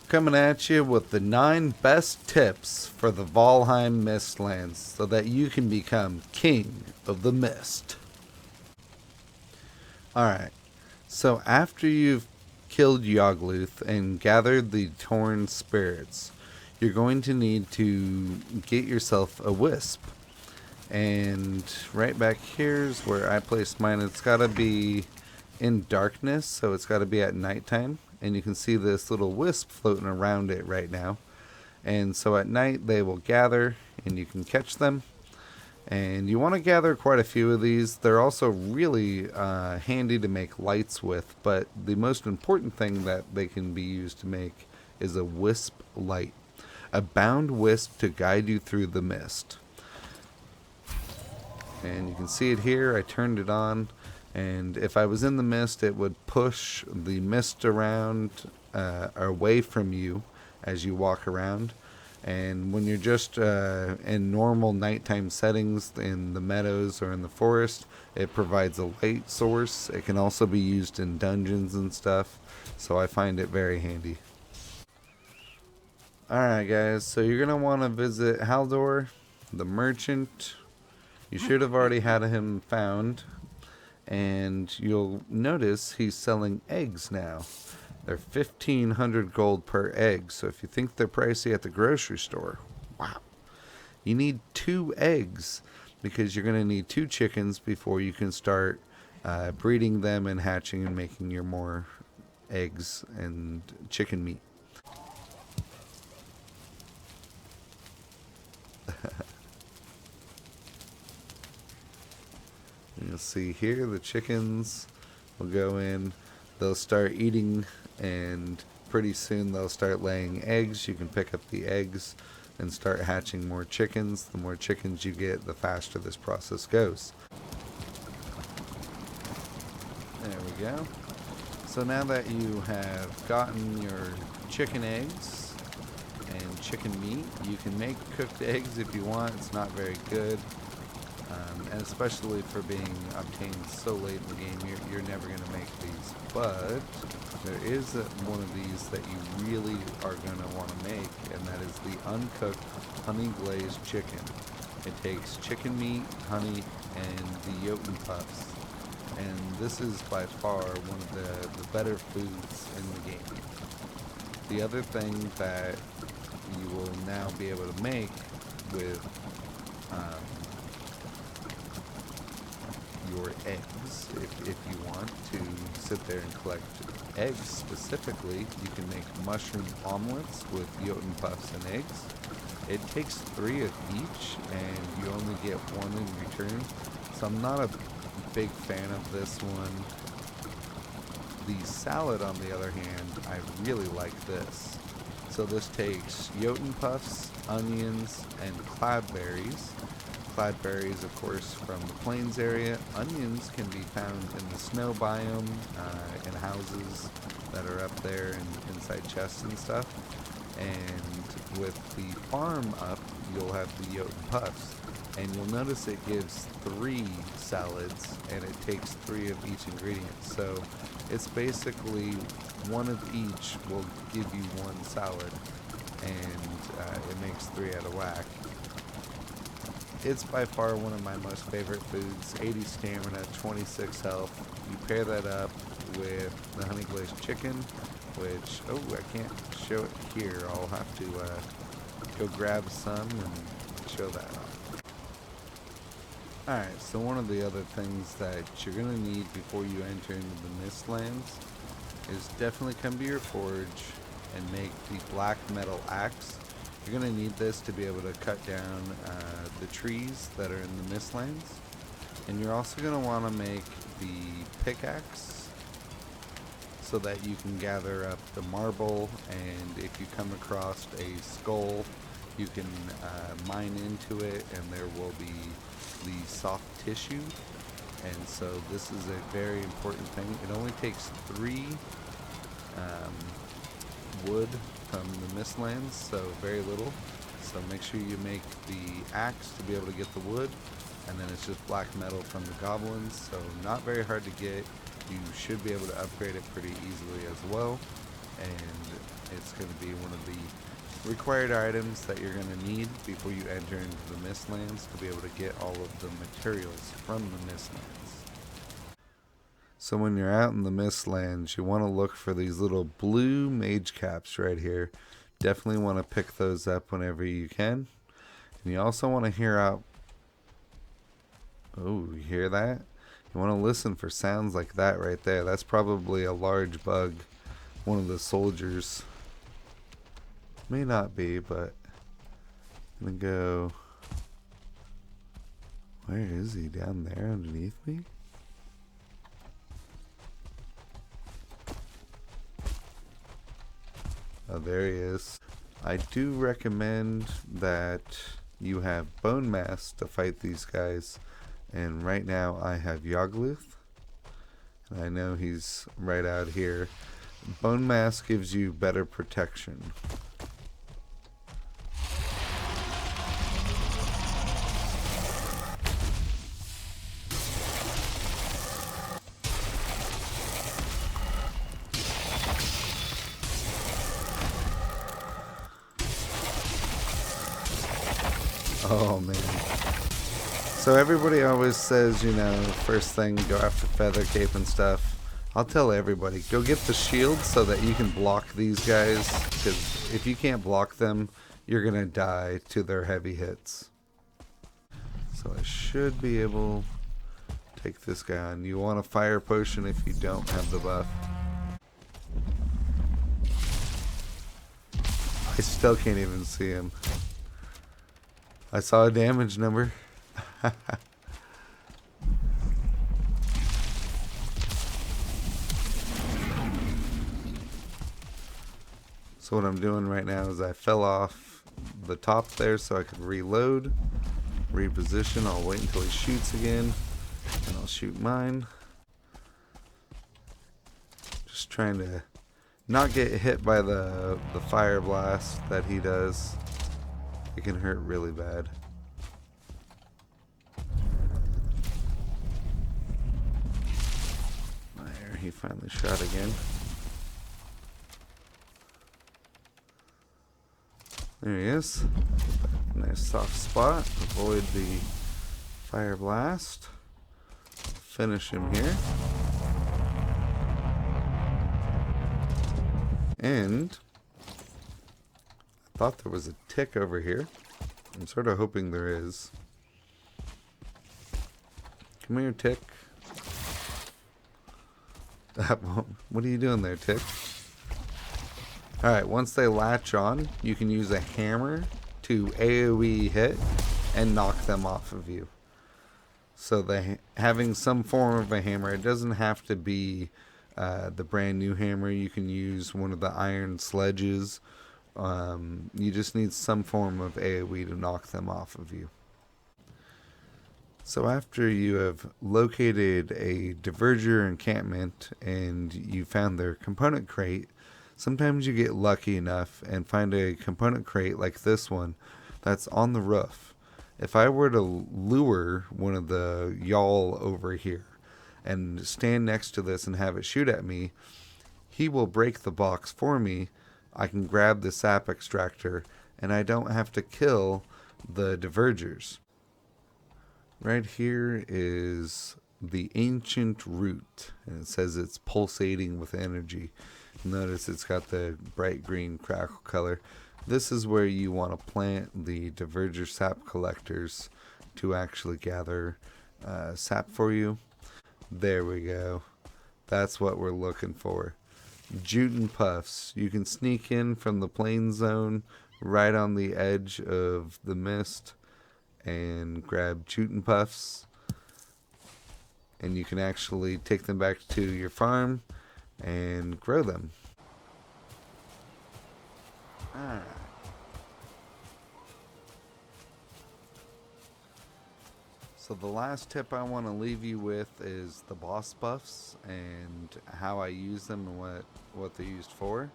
coming at you with the 9 best tips for the Valheim Mistlands so that you can become King of the Mist. Alright, so after you've killed Gjall and gathered the torn spirits, you're going to need to get yourself a Wisp. And right back here's where I placed mine. It's got to be in darkness, so it's got to be at nighttime. And you can see this little wisp floating around it right now. And so at night they will gather and you can catch them. And you want to gather quite a few of these. They're also really handy to make lights with, but the most important thing that they can be used to make is a wisp light. A bound wisp to guide you through the mist. And you can see it here. I turned it on, and if I was in the mist, it would push the mist around away from you as you walk around. And when you're just in normal nighttime settings in the meadows or in the forest, it provides a light source. It can also be used in dungeons and stuff, so I find it very handy. Alright guys, so you're going to want to visit Haldor, the merchant. You should have already had him found, and you'll notice he's selling eggs now. They're 1,500 gold per egg, so if you think they're pricey at the grocery store, wow. You need 2 eggs, because you're going to need 2 chickens before you can start breeding them and hatching and making your more eggs and chicken meat. You'll see here the chickens will go in, they'll start eating, and pretty soon they'll start laying eggs. You can pick up the eggs and start hatching more chickens. The more chickens you get, the faster this process goes. There we go. So now that you have gotten your chicken eggs and chicken meat, you can make cooked eggs if you want. It's not very good. And especially for being obtained so late in the game, you're never going to make these. But there is one of these that you really are going to want to make, and that is the uncooked honey glazed chicken. It takes chicken meat, honey, and the Jotun puffs. And this is by far one of the better foods in the game. The other thing that you will now be able to make with your eggs, if you want to sit there and collect eggs specifically, you can make mushroom omelets with Jotun puffs and eggs. It takes 3 of each, and you only get 1 in return. So I'm not a big fan of this one. The salad, on the other hand, I really like this. So this takes Jotun puffs, onions, and cloudberries. Cloudberries, of course, from the plains area. Onions can be found in the snow biome, in houses that are up there and inside chests and stuff. And with the farm up, you'll have the Jotun puffs. And you'll notice it gives 3 salads, and it takes 3 of each ingredient. So it's basically 1 of each will give you 1 salad, and it makes 3 out of whack. It's by far one of my most favorite foods. 80 stamina, 26 health. You pair that up with the honey glazed chicken, which, oh, I can't show it here. I'll have to go grab some and show that off. Alright, so one of the other things that you're going to need before you enter into the Mistlands is definitely come to your forge and make the black metal axe. You're going to need this to be able to cut down the trees that are in the Mistlands. And you're also going to want to make the pickaxe so that you can gather up the marble, and if you come across a skull, you can mine into it and there will be the soft tissue. And so this is a very important thing. It only takes 3 wood from the Mistlands, so very little. So make sure you make the axe to be able to get the wood, and then it's just black metal from the goblins, so not very hard to get. You should be able to upgrade it pretty easily as well. and it's going to be one of the required items that you're going to need before you enter into the Mistlands to be able to get all of the materials from the Mistlands. So when you're out in the Mistlands, you want to look for these little blue mage caps right here. Definitely want to pick those up whenever you can. And you also want to hear out... Oh, you hear that? You want to listen for sounds like that right there. That's probably a large bug. One of the soldiers. May not be, but I'm going to go... Where is he? Down there underneath me? Oh, there he is. I do recommend that you have bone mass to fight these guys. And right now I have Gjall. And I know he's right out here. Bone mass gives you better protection. Oh man. So everybody always says, you know, first thing, go after Feather Cape and stuff. I'll tell everybody, go get the shield so that you can block these guys. Because if you can't block them, you're going to die to their heavy hits. So I should be able to take this guy on. You want a fire potion if you don't have the buff. I still can't even see him. I saw a damage number. So what I'm doing right now is I fell off the top there so I could reload, reposition. I'll wait until he shoots again, and I'll shoot mine. Just trying to not get hit by the fire blast that he does. It can hurt really bad. There, he finally shot again. There he is. Nice soft spot. Avoid the fire blast. Finish him here. And I thought there was a tick over here. I'm sort of hoping there is. Come here, tick. What are you doing there, tick? Alright, once they latch on, you can use a hammer to AoE hit and knock them off of you. So having some form of a hammer, it doesn't have to be the brand new hammer. You can use one of the iron sledges. You just need some form of AoE to knock them off of you. So after you have located a Diverger encampment and you found their component crate, sometimes you get lucky enough and find a component crate like this one that's on the roof. If I were to lure one of the Gjall over here and stand next to this and have it shoot at me, he will break the box for me. I can grab the sap extractor and I don't have to kill the Divergers. Right here is the ancient root, and it says it's pulsating with energy. Notice it's got the bright green crackle color. This is where you want to plant the Diverger sap collectors to actually gather sap for you. There we go. That's what we're looking for. Jute puffs. You can sneak in from the plain zone right on the edge of the mist and grab jute puffs, and you can actually take them back to your farm and grow them. Alright. So the last tip I want to leave you with is the boss buffs and how I use them and what they're used for.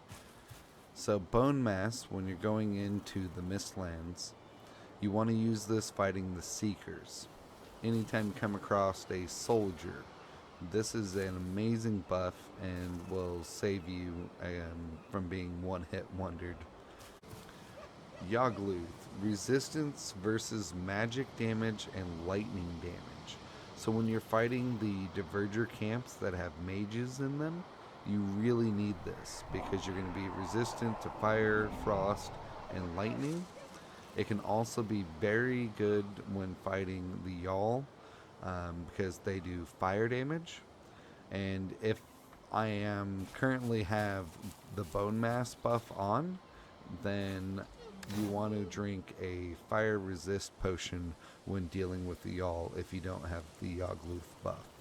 So bone mass, when you're going into the Mistlands, you want to use this fighting the Seekers. Anytime you come across a soldier, This is an amazing buff and will save you from being one hit wondered. Yogluth, resistance versus magic damage and lightning damage. So when you're fighting the diverger camps that have mages in them, you really need this because you're going to be resistant to fire, frost, and lightning. It can also be very good when fighting the Gjall because they do fire damage. And if I am currently have the bone mass buff on, then you want to drink a fire resist potion when dealing with the Gjall if you don't have the Yogluth buff.